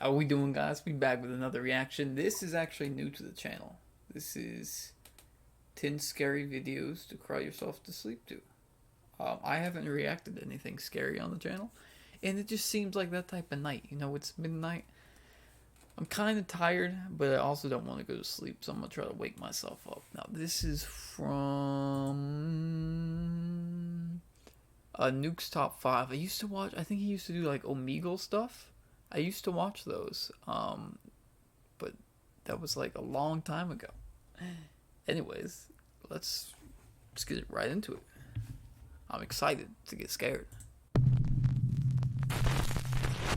How we doing, guys? We back with another reaction. This is actually new to the channel. This is 10 scary videos to cry yourself to sleep to. I haven't reacted to anything scary on the channel, and it just seems like that type of night. You know, it's midnight. I'm kind of tired, but I also don't want to go to sleep, so I'm going to try to wake myself up. Now, this is from Nuke's Top 5. I used to watch, I think he used to do like Omegle stuff. I used to watch those, but that was like a long time ago. Anyways, let's get it right into it. I'm excited to get scared.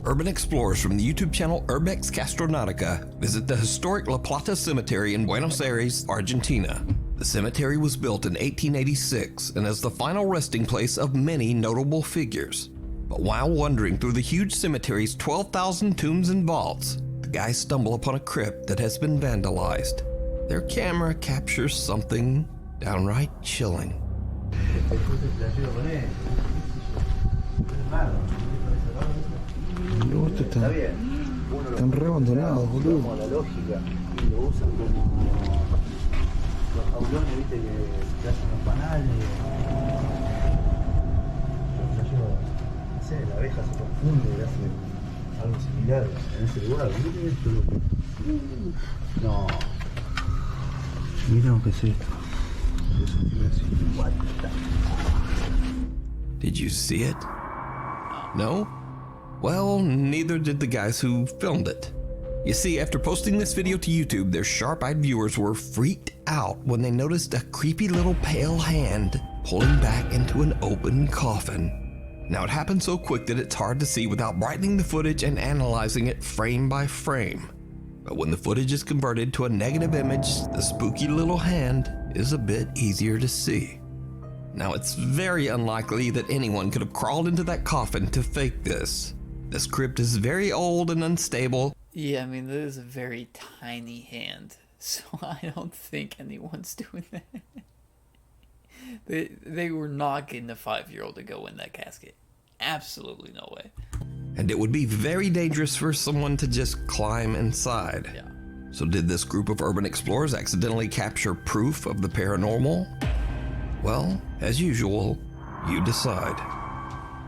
Urban explorers from the YouTube channel Urbex Castronautica visit the historic La Plata Cemetery in Buenos Aires, Argentina. The cemetery was built in 1886 and is the final resting place of many notable figures. But while wandering through the huge cemetery's 12,000 tombs and vaults, the guys stumble upon a crypt that has been vandalized. Their camera captures something downright chilling. Están re abandonados, boludo. Como la lógica, y lo usan como los jaulones, viste, que hacen los panales. No sé, la abeja se confunde y hace algo similar en ese lugar. Mira esto, loco. No. Mira lo que es esto. Did you see it? No? Well, neither did the guys who filmed it. You see, after posting this video to YouTube, their sharp-eyed viewers were freaked out when they noticed a creepy little pale hand pulling back into an open coffin. Now, it happened so quick that it's hard to see without brightening the footage and analyzing it frame by frame. But when the footage is converted to a negative image, the spooky little hand is a bit easier to see. Now, it's very unlikely that anyone could have crawled into that coffin to fake this. This crypt is very old and unstable. Yeah, I mean, that is a very tiny hand, so I don't think anyone's doing that. They were not getting a 5-year-old to go in that casket. Absolutely no way. And it would be very dangerous for someone to just climb inside. Yeah. So did this group of urban explorers accidentally capture proof of the paranormal? Well, as usual, you decide.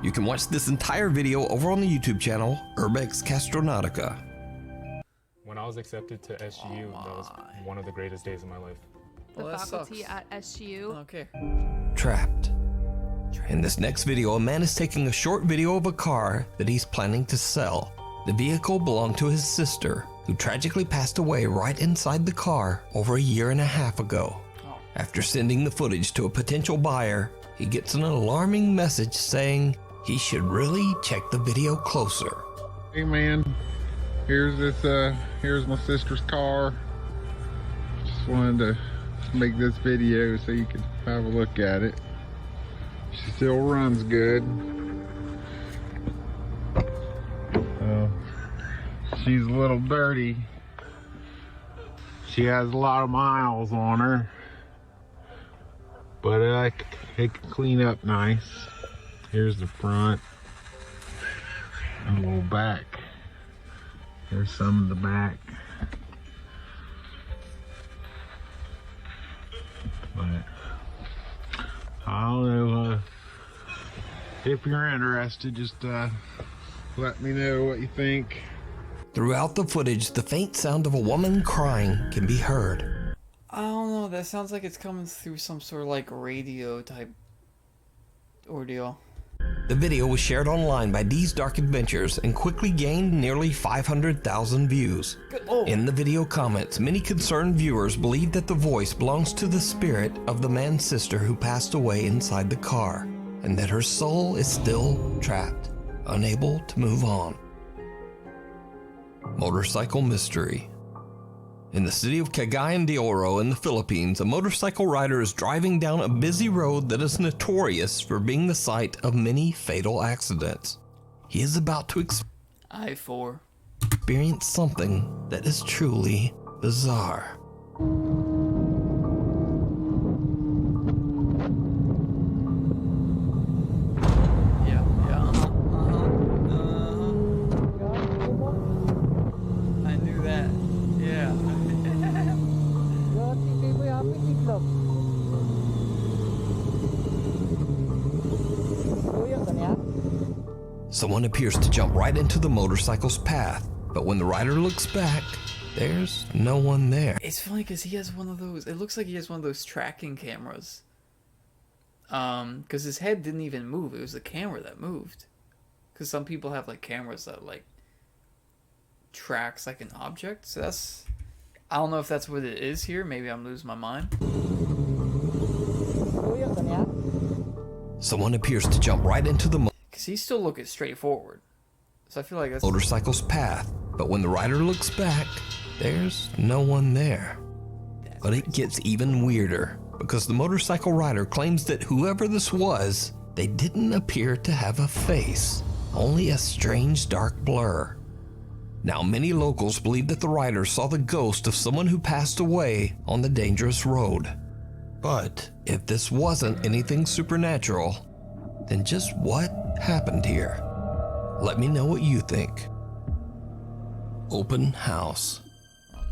You can watch this entire video over on the YouTube channel, Urbex Castronautica. When I was accepted to SGU, that was one of the greatest days of my life. The Well, that faculty sucks. at SGU. Okay. Trapped. In this next video, a man is taking a short video of a car that he's planning to sell. The vehicle belonged to his sister, who tragically passed away right inside the car over a year and a half ago. After sending the footage to a potential buyer, he gets an alarming message saying he should really check the video closer. Hey man, here's my sister's car. Just wanted to make this video so you can have a look at it. She still runs good. She's a little dirty. She has a lot of miles on her, but it can clean up nice. Here's the front, a little back. Here's some of the back. But I don't know, if you're interested, just let me know what you think. Throughout the footage, the faint sound of a woman crying can be heard. I don't know, that sounds like it's coming through some sort of like radio type ordeal. The video was shared online by D's Dark Adventures and quickly gained nearly 500,000 views. In the video comments, many concerned viewers believe that the voice belongs to the spirit of the man's sister who passed away inside the car, and that her soul is still trapped, unable to move on. Motorcycle mystery. In the city of Cagayan de Oro in the Philippines, a motorcycle rider is driving down a busy road that is notorious for being the site of many fatal accidents. He is about to I-4. experience something that is truly bizarre. Someone appears to jump right into the motorcycle's path, but when the rider looks back, there's no one there. It's funny because he has one of those, it looks like he has one of those tracking cameras. Because his head didn't even move, it was the camera that moved. Because some people have like cameras that like tracks like an object, so that's, I don't know if that's what it is here, maybe I'm losing my mind. Someone appears to jump right into the Because he's still looking straight forward. So I feel like that's motorcycle's path, but when the rider looks back, there's no one there. But it gets even weirder, because the motorcycle rider claims that whoever this was, they didn't appear to have a face, only a strange dark blur. Now, many locals believe that the rider saw the ghost of someone who passed away on the dangerous road. But if this wasn't anything supernatural, then just what happened here? Let me know what you think. Open house.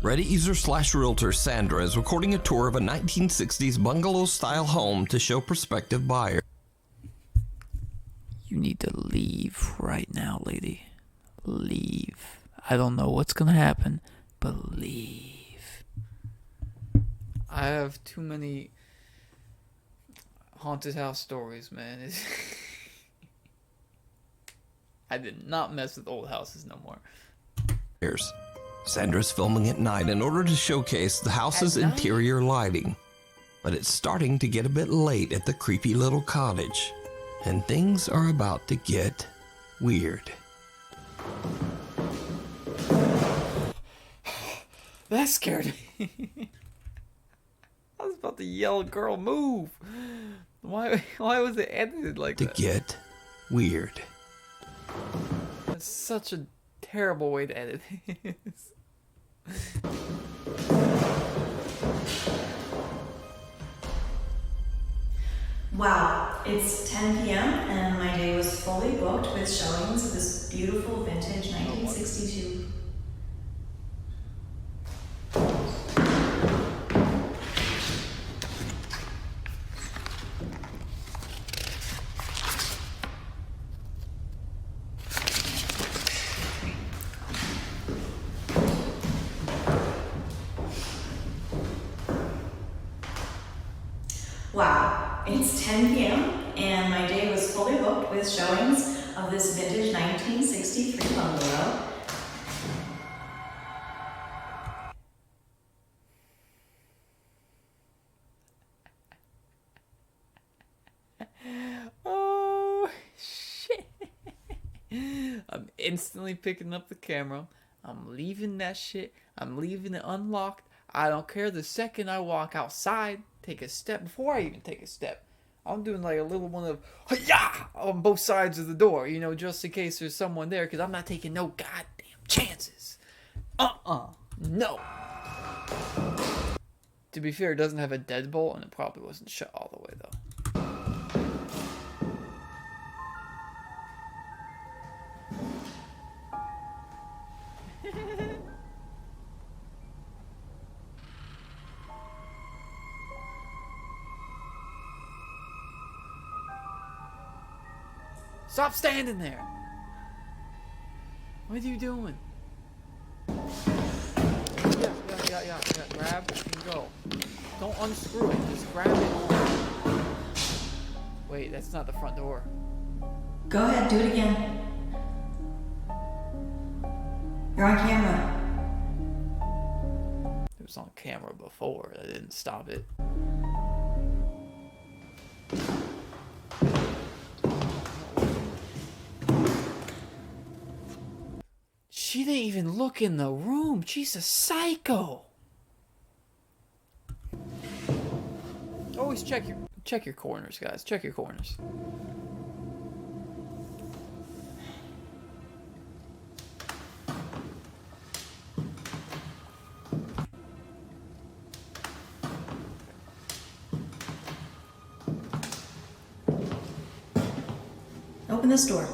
Reddit user/realtor Sandra is recording a tour of a 1960s bungalow-style home to show prospective buyers. You need to leave right now, lady. Leave. I don't know what's gonna happen, but leave. I have too many haunted house stories, man. I did not mess with old houses no more. Sandra's filming at night in order to showcase the house's interior lighting. But it's starting to get a bit late at the creepy little cottage, and things are about to get weird. That scared me. I was about to yell, "Girl, move!" Why was it edited like that? To get weird. That's such a terrible way to edit this. Wow, it's 10 p.m. and my day was fully booked with showings of this beautiful vintage 1962. Wow, it's 10 p.m. and my day was fully booked with showings of this vintage 1963 bungalow. Oh, shit. I'm instantly picking up the camera. I'm leaving that shit. I'm leaving it unlocked. I don't care the second I walk outside, take a step, before I even take a step. I'm doing like a little one of hi-ya on both sides of the door, you know, just in case there's someone there, because I'm not taking no goddamn chances. No. To be fair, it doesn't have a deadbolt, and it probably wasn't shut all the way, though. Stop standing there! What are you doing? Yeah. Grab and go. Don't unscrew it. Just grab it. Wait, that's not the front door. Go ahead, do it again. You're on camera. It was on camera before. I didn't stop it. She didn't even look in the room. She's a psycho. Always check your corners, guys. Check your corners. Open this door.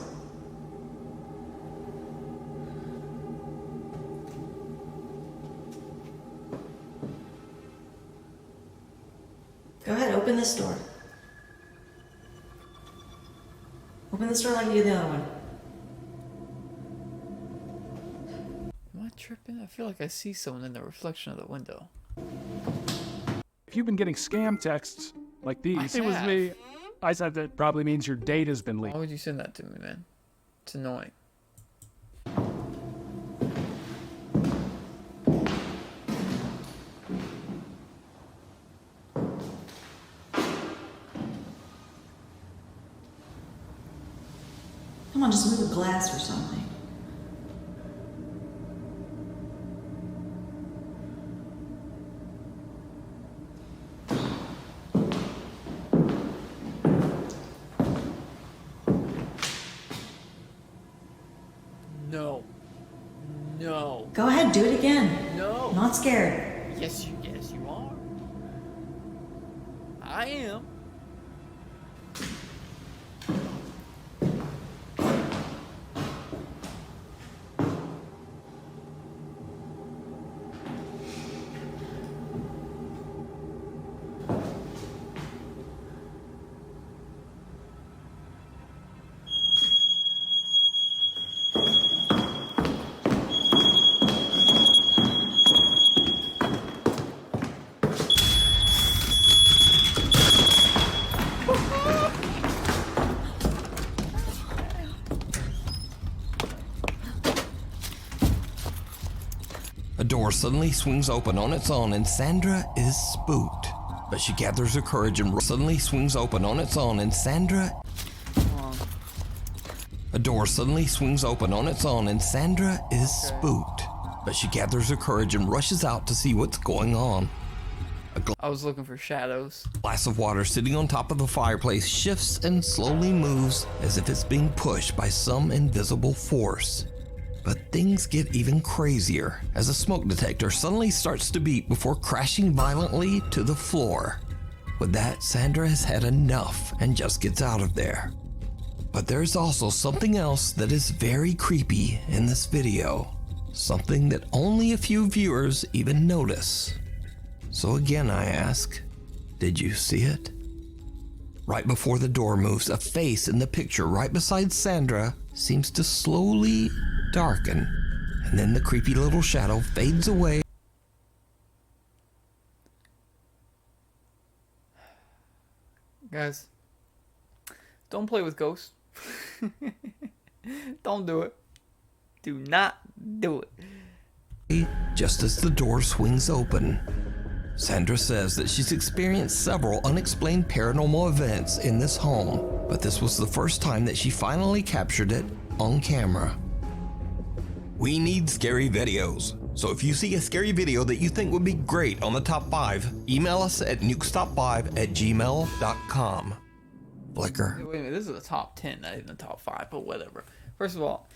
Go ahead, open this door. Open this door like you did the other one. tripping? I feel like I see someone in the reflection of the window. If you've been getting scam texts like these, it was me. I said that probably means your date has been leaked. Why would you send that to me, man? It's annoying. Come on, just move a glass or something. No. No. Go ahead, do it again. No. Not scared. Yes, you are. I am. A door suddenly swings open on its own and Sandra is spooked. But she gathers her courage and suddenly swings open on its own and Sandra... A door suddenly swings open on its own and Sandra is spooked. But she gathers her courage and rushes out to see what's going on. I was looking for shadows. A glass of water sitting on top of the fireplace shifts and slowly moves as if it's being pushed by some invisible force. But things get even crazier as a smoke detector suddenly starts to beep before crashing violently to the floor. With that, Sandra has had enough and just gets out of there. But there's also something else that is very creepy in this video. Something that only a few viewers even notice. So again I ask, did you see it? Right before the door moves, a face in the picture right beside Sandra seems to slowly darken, and then the creepy little shadow fades away. Guys, don't play with ghosts. Don't do it. Do not do it. Just as the door swings open. Sandra says that she's experienced several unexplained paranormal events in this home, but this was the first time that she finally captured it on camera. We need scary videos. So if you see a scary video that you think would be great on the top 5, email us at nukestop5@gmail.com. Flicker. Wait a minute, this is the top 10, not even the top 5, but whatever. First of all,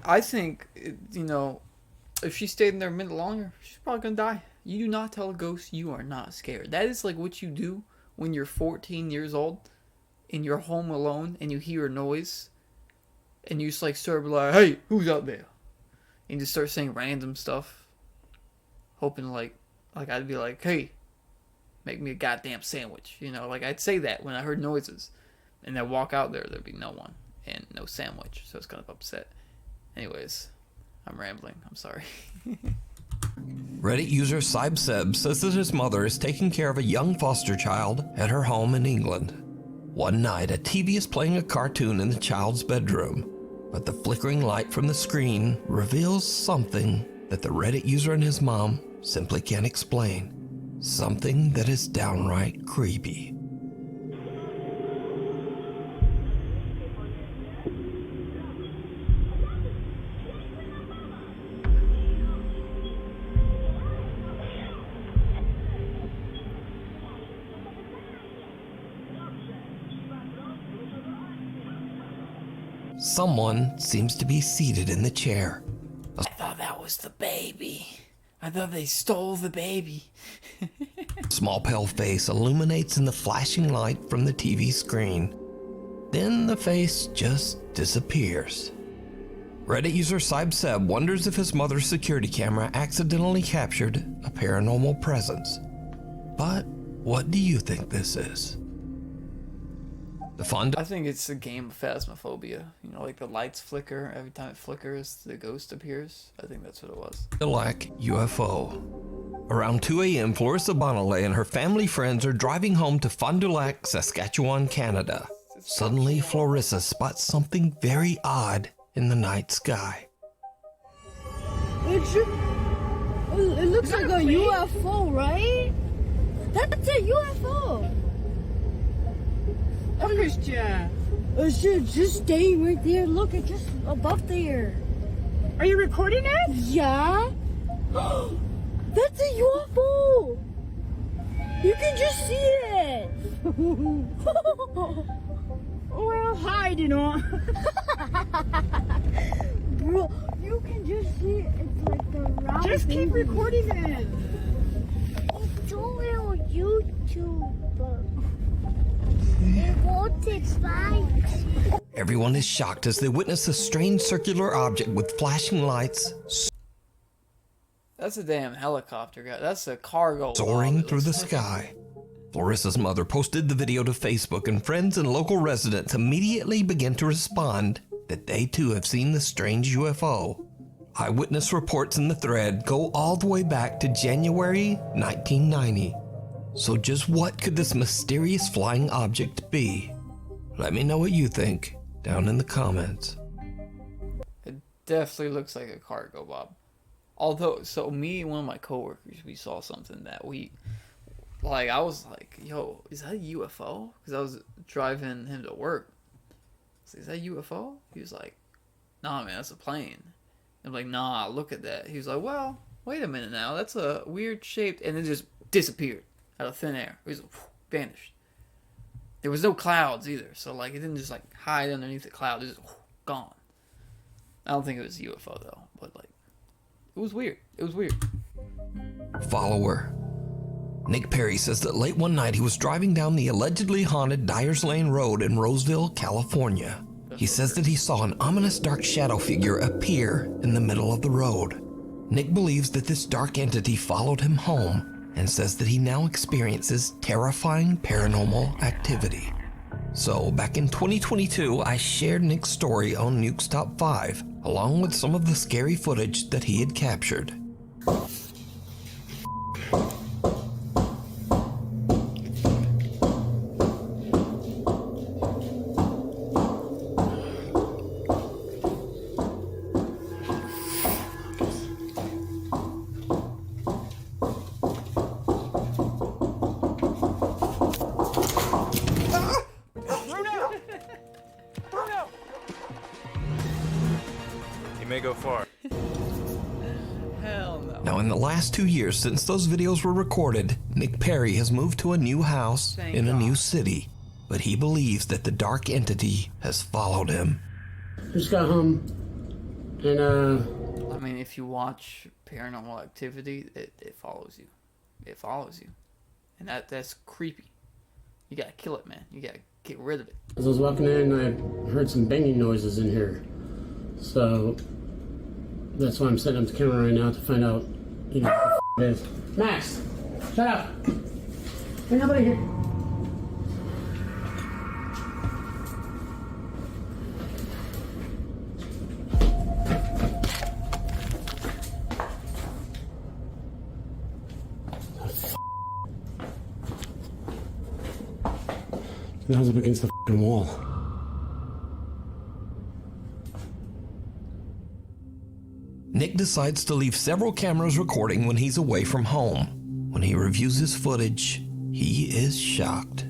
I think, if she stayed in there a minute longer, she's probably gonna die. You do not tell a ghost you are not scared. That is like what you do when you're 14 years old and you're home alone and you hear a noise and you just like start like, hey, who's out there? And just start saying random stuff, hoping like I'd be like, hey, make me a goddamn sandwich. Like I'd say that when I heard noises, and I'd walk out there, there'd be no one and no sandwich, so I was kind of upset. Anyways, I'm rambling. I'm sorry. Reddit user Sibseb says that his mother is taking care of a young foster child at her home in England. One night, a TV is playing a cartoon in the child's bedroom, but the flickering light from the screen reveals something that the Reddit user and his mom simply can't explain. Something that is downright creepy. Someone seems to be seated in the chair. I thought that was the baby. I thought they stole the baby. A small pale face illuminates in the flashing light from the TV screen. Then the face just disappears. Reddit user Sibseb wonders if his mother's security camera accidentally captured a paranormal presence. But what do you think this is? The Fond I think it's a game of phasmophobia. You know, like the lights flicker. Every time it flickers, the ghost appears. I think that's what it was. du Lac UFO. Around 2 a.m., Florissa Bonnelet and her family friends are driving home to Fond du Lac, Saskatchewan, Canada. Suddenly, Florissa spots something very odd in the night sky. It looks like a UFO, right? That's a UFO. Christian, It's just staying right there. Look, it's just above there. are you recording it? Yeah. That's a UFO. You can just see it. Well, hide, you know. Bro, you can just see it. It's like the round. Just keep thing. recording it. It's only on YouTube. It won't take spikes. Everyone is shocked as they witness a strange circular object with flashing lights That's a damn helicopter, guy. That's a cargo. soaring bomb. through the sky. Florissa's mother posted the video to Facebook, and friends and local residents immediately began to respond that they too have seen the strange UFO. Eyewitness reports in the thread go all the way back to January 1990. So just what could this mysterious flying object be? Let me know what you think down in the comments. It definitely looks like a cargo bomb. Although, so me and one of my coworkers, we saw something that I was like, yo, is that a UFO? Because I was driving him to work. I said, is that a UFO? He was like, nah, man, that's a plane. I'm like, nah, look at that. He was like, well, wait a minute now. That's a weird shaped, and it just disappeared out of thin air. It was vanished. There was no clouds either, so like it didn't just like hide underneath the cloud. It was just gone. I don't think it was a UFO though, but like it was weird. It was weird. Follower Nick Perry says that late one night he was driving down the allegedly haunted Dyers Lane Road in Roseville, California. He says that he saw an ominous dark shadow figure appear in the middle of the road. Nick believes that this dark entity followed him home and says that he now experiences terrifying paranormal activity. So back in 2022, I shared Nick's story on Nuke's Top 5, along with some of the scary footage that he had captured. May go far. Hell no. Now, in the last 2 years since those videos were recorded, Nick Perry has moved to a new house in a new city, but he believes that the dark entity has followed him. Just got home, and I mean, if you watch Paranormal Activity, it follows you. It follows you, and that's creepy. You gotta kill it, man. You gotta get rid of it. as I was walking in, I heard some banging noises in here. So that's why I'm setting up the camera right now to find out, you know, what the it is. Max, shut up. Ain't nobody here. That was up against the f***ing wall. Nick decides to leave several cameras recording when he's away from home. When he reviews his footage, he is shocked.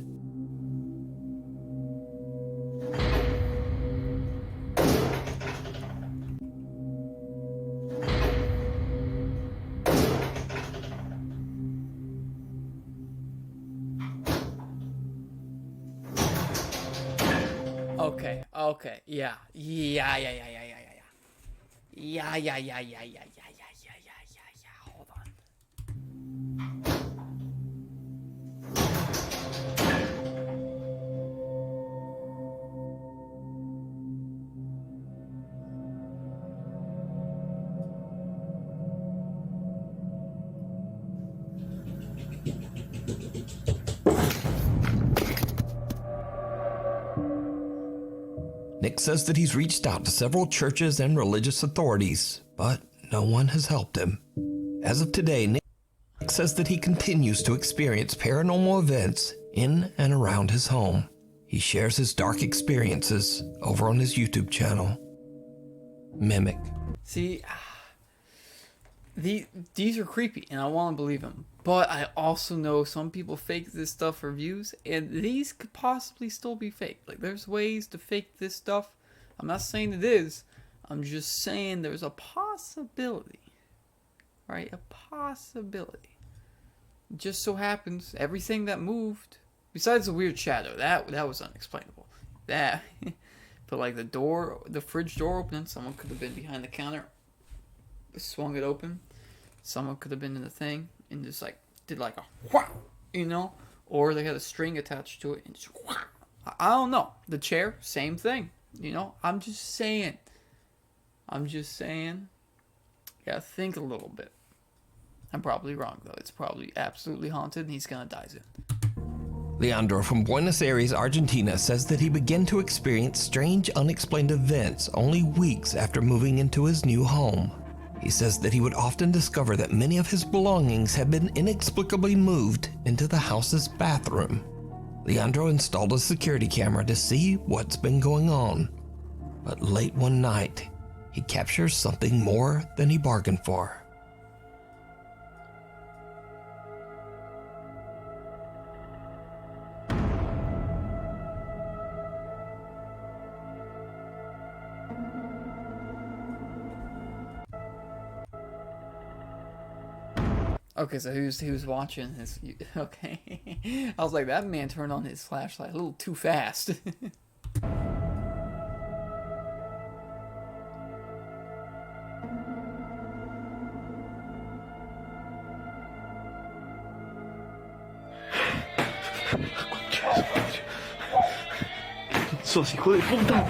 Okay, yeah. Hold on. Nick says that he's reached out to several churches and religious authorities, but no one has helped him. As of today, Nick says that he continues to experience paranormal events in and around his home. He shares his dark experiences over on his YouTube channel, Mimic. See, these are creepy, and I want to believe them. But I also know some people fake this stuff for views, and these could possibly still be fake. Like, there's ways to fake this stuff. I'm not saying it is. I'm just saying there's a possibility. Right? A possibility. It just so happens, everything that moved, besides the weird shadow, that was unexplainable. But like the fridge door opening, someone could have been behind the counter, swung it open. Someone could have been in the thing and just like did like a whap, you know, or they had a string attached to it and just whap. I don't know. The chair, same thing, you know. I'm just saying. Yeah, think a little bit. I'm probably wrong though. It's probably absolutely haunted and he's gonna die soon. Leandro from Buenos Aires, Argentina says that he began to experience strange unexplained events only weeks after moving into his new home. He says that he would often discover that many of his belongings had been inexplicably moved into the house's bathroom. Leandro installed a security camera to see what's been going on. But late one night, he captures something more than he bargained for. Okay, so he was watching his. Okay, I was like, that man turned on his flashlight a little too fast. ¡Sos hijo de puta!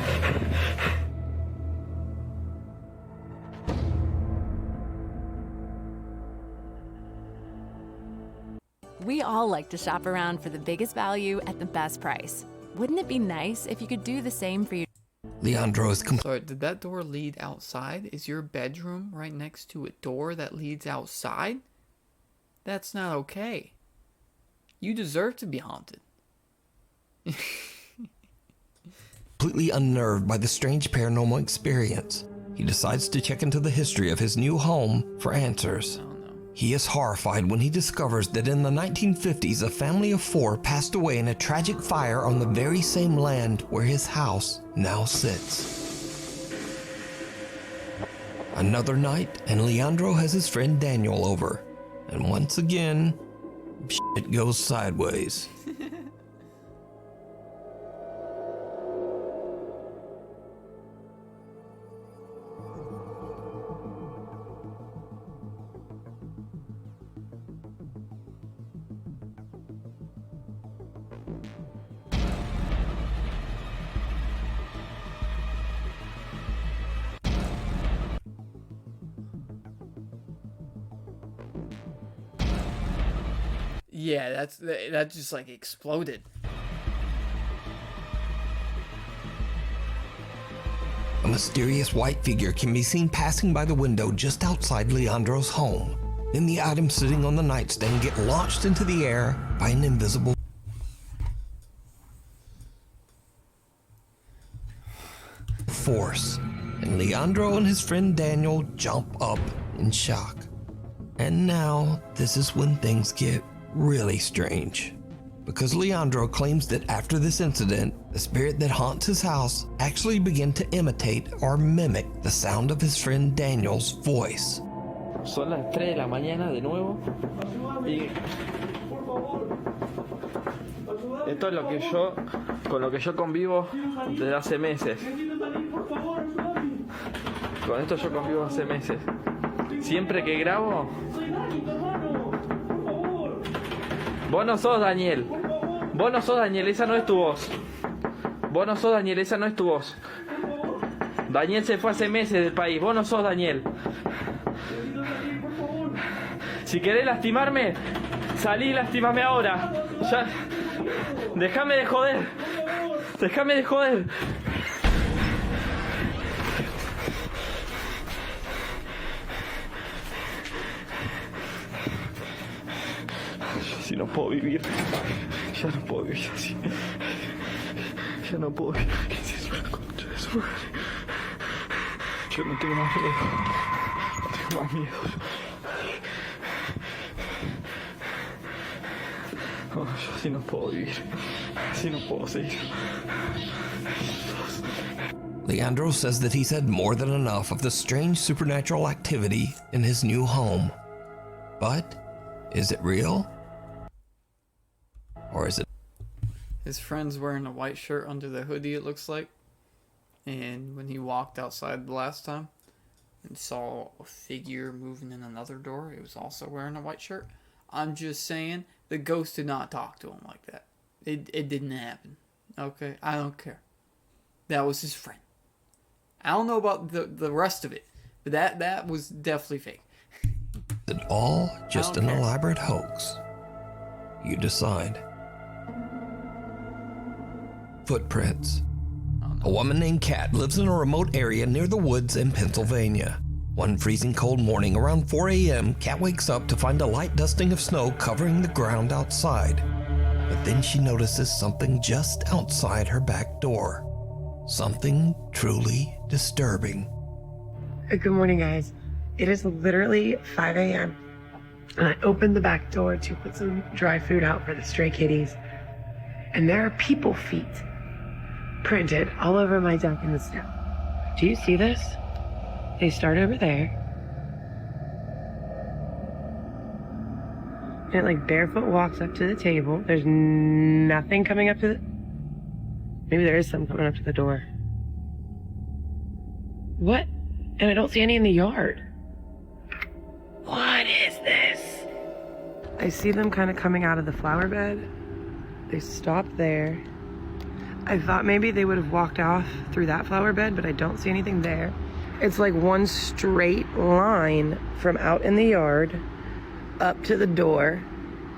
We all like to shop around for the biggest value at the best price. Wouldn't it be nice if you could do the same for your... Leandro is Sorry, did that door lead outside? Is your bedroom right next to a door that leads outside? That's not okay. You deserve to be haunted. completely unnerved by the strange paranormal experience. He decides to check into the history of his new home for answers. He is horrified when he discovers that in the 1950s, a family of 4 passed away in a tragic fire on the very same land where his house now sits. Another night, and Leandro has his friend Daniel over. And once again, shit goes sideways. Yeah, that just like exploded. A mysterious white figure can be seen passing by the window just outside Leandro's home. Then the items sitting on the nightstand get launched into the air by an invisible force, and Leandro and his friend Daniel jump up in shock. And now, this is when things get really strange, because Leandro claims that after this incident, the spirit that haunts his house actually began to imitate or mimic the sound of his friend Daniel's voice. Son las 3 de la mañana de nuevo y esto es lo que con lo que yo convivo desde hace meses. Con esto yo convivo hace meses. Siempre que grabo. Vos no sos Daniel. Vos no sos Daniel, esa no es tu voz. Vos no sos Daniel, esa no es tu voz. Daniel se fue hace meses del país. Vos no sos Daniel. Si querés lastimarme, salí y lastimame ahora. Ya. Déjame de joder. Déjame de joder. así no puedo vivir. Ya no puedo vivir así. Ya no puedo vivir. ¿Qué es eso? Concha de su madre. Yo no tengo más miedo. No tengo más miedo. No, yo así no puedo vivir. Así no puedo seguir. Leandro says that he's had more than enough of the strange supernatural activity in his new home. But is it real? Or is it? His friend's wearing a white shirt under the hoodie, it looks like. And when he walked outside the last time and saw a figure moving in another door, he was also wearing a white shirt. I'm just saying, the ghost did not talk to him like that. It didn't happen. Okay? I don't care. That was his friend. I don't know about the rest of it, but that was definitely fake. Is it all just an elaborate hoax? You decide. Footprints. A woman named Kat lives in a remote area near the woods in Pennsylvania. One freezing cold morning around 4 a.m., Kat wakes up to find a light dusting of snow covering the ground outside. But then she notices something just outside her back door. Something truly disturbing. Good morning, guys. It is literally 5 a.m. and I opened the back door to put some dry food out for the stray kitties. And there are people feet printed all over my deck in the snow. Do you see this? They start over there. And it like barefoot walks up to the table. There's nothing coming up to the... Maybe there is some coming up to the door. What? And I don't see any in the yard. What is this? I see them kind of coming out of the flower bed. They stop there. I thought maybe they would have walked off through that flower bed, but I don't see anything there. It's like one straight line from out in the yard up to the door,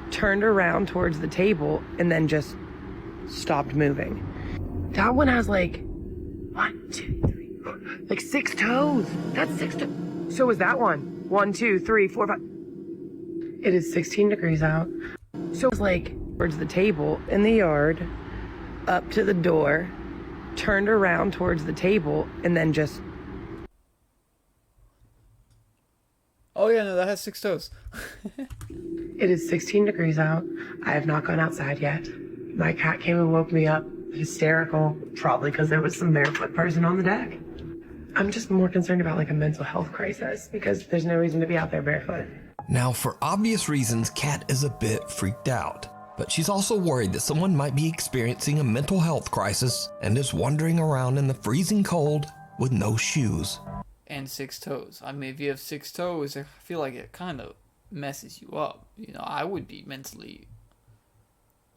turned around towards the table, and then just stopped moving. That one has like 1, 2, 3, 4, like 6 toes. That's 6 toes. So is that one. 1, 2, 3, 4, 5. It is 16 degrees out. So it's like towards the table in the yard, up to the door, turned around towards the table, and then just... Oh yeah, no, that has 6 toes. It is 16 degrees out. I have not gone outside yet. My cat came and woke me up, hysterical, probably because there was some barefoot person on the deck. I'm just more concerned about like a mental health crisis because there's no reason to be out there barefoot. Now, for obvious reasons, Kat is a bit freaked out, but she's also worried that someone might be experiencing a mental health crisis and is wandering around in the freezing cold with no shoes. And 6 toes. I mean, if you have 6 toes, I feel like it kind of messes you up. You know, I would be mentally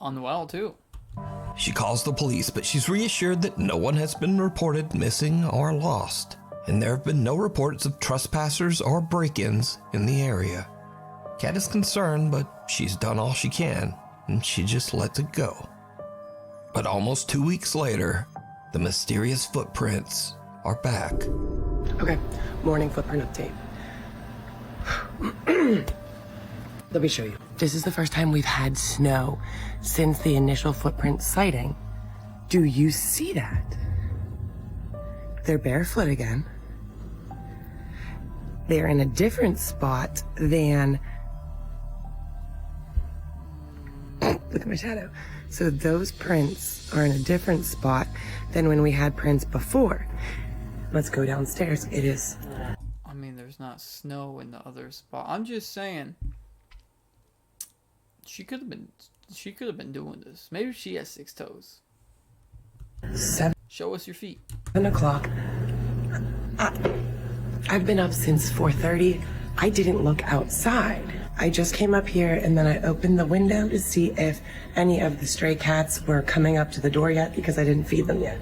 unwell too. She calls the police, but she's reassured that no one has been reported missing or lost, and there have been no reports of trespassers or break-ins in the area. Kat is concerned, but she's done all she can, and she just lets it go. But almost 2 weeks later, the mysterious footprints are back. Okay, morning footprint update. Let me show you. This is the first time we've had snow since the initial footprint sighting. Do you see that? They're barefoot again. They're in a different spot than... Look at my shadow. So those prints are in a different spot than when we had prints before. Let's go downstairs. It is... I mean, there's not snow in the other spot. I'm just saying, she could have been doing this. Maybe she has 6 toes. 7. Show us your feet. 7 o'clock. I've been up since 4:30. I didn't look outside. I just came up here and then I opened the window to see if any of the stray cats were coming up to the door yet because I didn't feed them yet.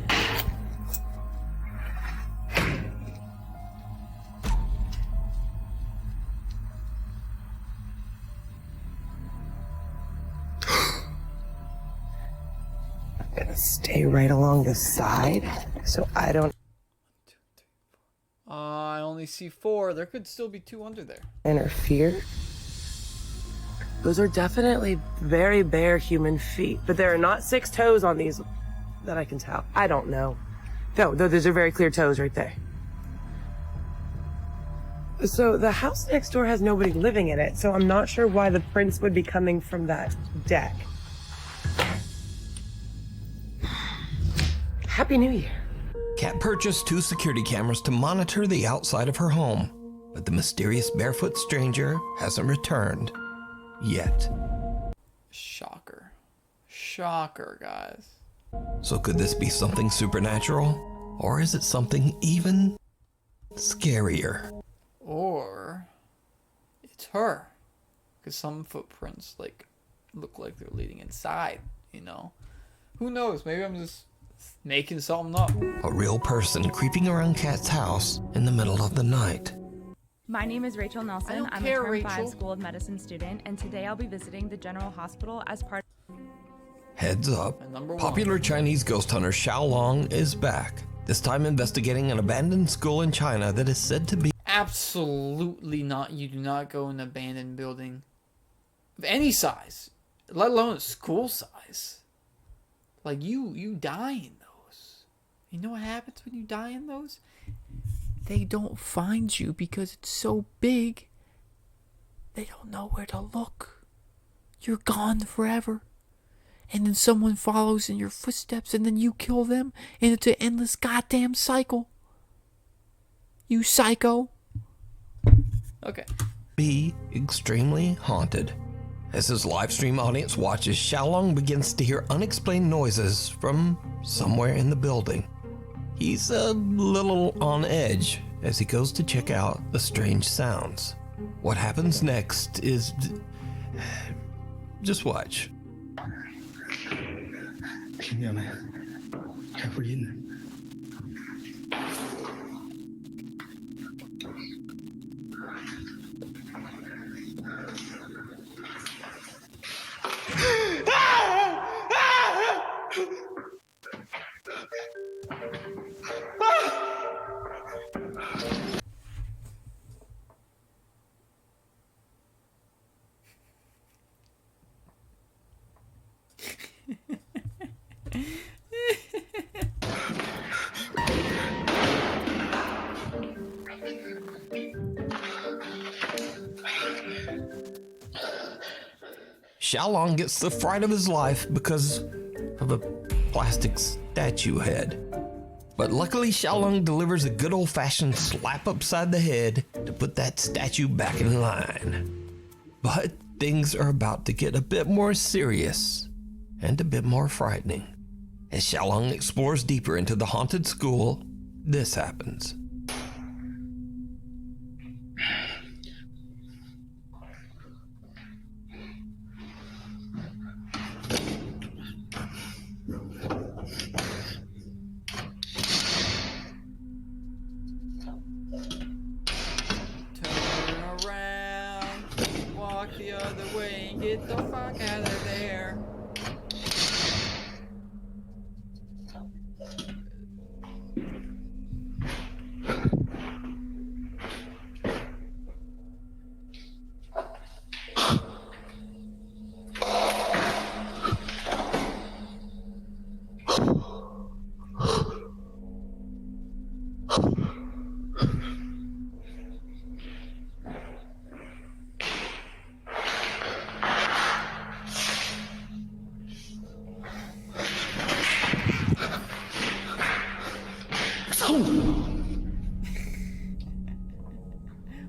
I'm gonna stay right along the side so I don't I only see 4. There could still be 2 under there. interfere. Those are definitely very bare human feet, but there are not 6 toes on these that I can tell. I don't know. No, those are very clear toes right there. So the house next door has nobody living in it, so I'm not sure why the prints would be coming from that deck. Happy New Year. Kat purchased 2 security cameras to monitor the outside of her home, but the mysterious barefoot stranger hasn't returned yet. Shocker. Shocker, guys. So could this be something supernatural? Or is it something even scarier? Or it's her. Because some footprints look like they're leading inside, you know? Who knows? Maybe I'm just making something up. A real person creeping around Kat's house in the middle of the night. My name is Rachel Nelson. I'm a Term 5 School of Medicine student, and today I'll be visiting the General Hospital as part of... Heads up, popular Chinese ghost hunter Xiaolong is back, this time investigating an abandoned school in China that is said to be... Absolutely not. You do not go in an abandoned building of any size, let alone a school size. Like, you die in those. You know what happens when you die in those? They don't find you because it's so big. They don't know where to look. You're gone forever. And then someone follows in your footsteps and then you kill them. And it's an endless goddamn cycle. You psycho. Okay. Be extremely haunted. As his livestream audience watches, Xiaolong begins to hear unexplained noises from somewhere in the building. He's a little on edge as he goes to check out the strange sounds. What happens next is... just watch. 听见没？开回音呢。 Xiaolong gets the fright of his life because of a plastic statue head. But luckily Xiaolong delivers a good old-fashioned slap upside the head to put that statue back in line. But things are about to get a bit more serious and a bit more frightening. As Xiaolong explores deeper into the haunted school, this happens. The other way and get the fuck out of there.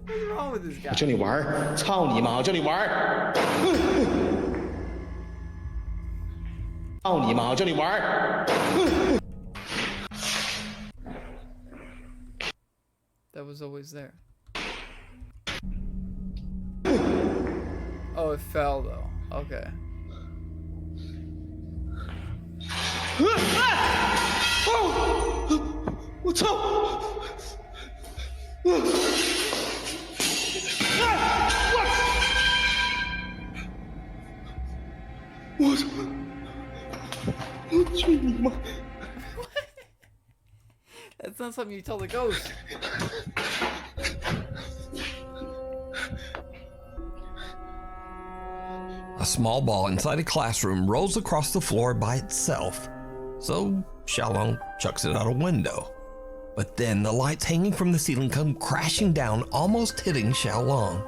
What's wrong with this guy? 我教你玩儿，操你妈！我教你玩儿，操你妈！我教你玩儿。That was always there. Oh, it fell though. Okay. 我操！ 我操！我去你妈！ That's not something you tell the ghost. A small ball inside a classroom rolls across the floor by itself, so Xiaolong chucks it out a window. But then the lights hanging from the ceiling come crashing down, almost hitting Xiaolong.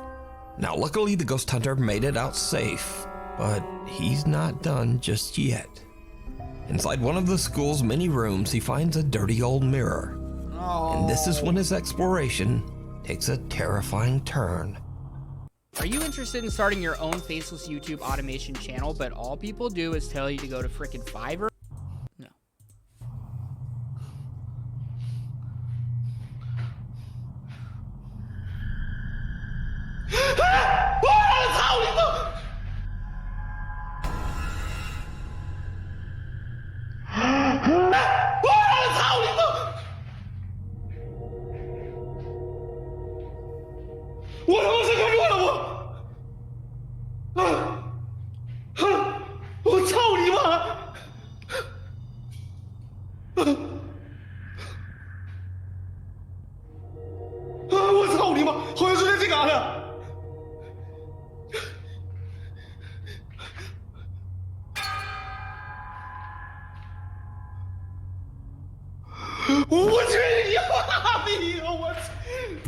Now luckily the ghost hunter made it out safe, but he's not done just yet. Inside one of the school's many rooms, he finds a dirty old mirror. And this is when his exploration takes a terrifying turn. Are you interested in starting your own faceless YouTube automation channel, but all people do is tell you to go to frickin' Fiverr? No.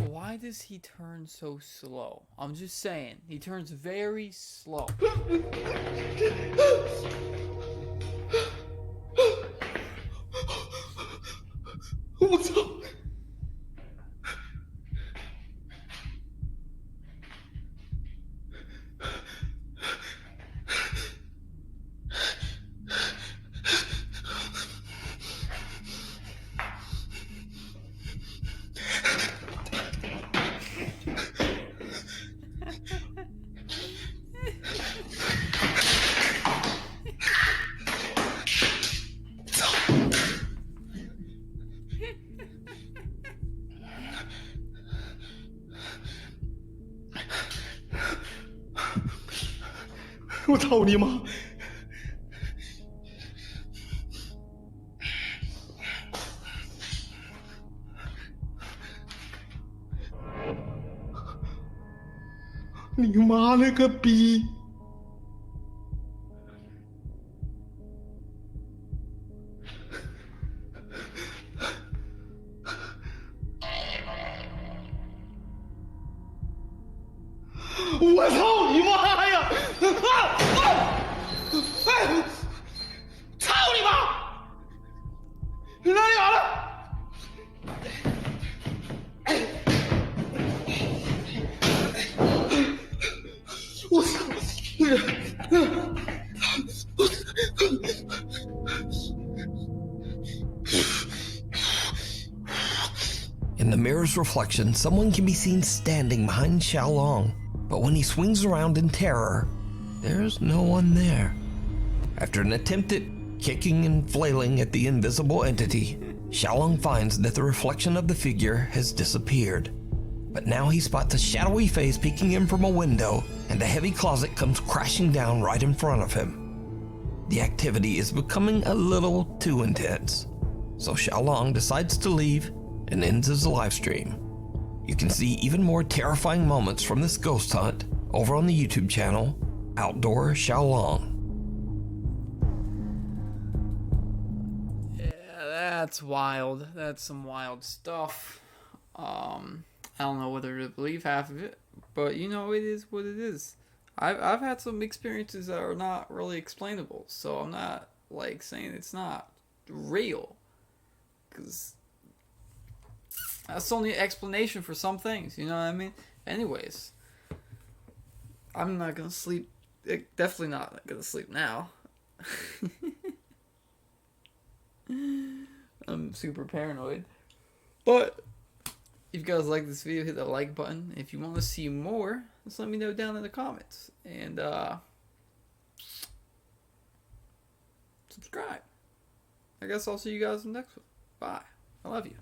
Why does he turn so slow? I'm just saying, he turns very slow. In the mirror's reflection, someone can be seen standing behind Xiaolong, but when he swings around in terror, there's no one there. After an attempt at kicking and flailing at the invisible entity, Xiaolong finds that the reflection of the figure has disappeared. But now he spots a shadowy face peeking in from a window, and a heavy closet comes crashing down right in front of him. The activity is becoming a little too intense, so Xiaolong decides to leave and ends his live stream. You can see even more terrifying moments from this ghost hunt over on the YouTube channel, Outdoor Xiaolong. Yeah, that's wild. That's some wild stuff. I don't know whether to believe half of it, but you know, it is what it is. I've had some experiences that are not really explainable, so I'm not like saying it's not real, because that's the only explanation for some things, you know what I mean? Anyways, I'm not gonna sleep. Definitely not gonna sleep now. I'm super paranoid. But if you guys like this video, hit the like button. If you want to see more, just let me know down in the comments. And subscribe. I guess I'll see you guys in the next one. Bye. I love you.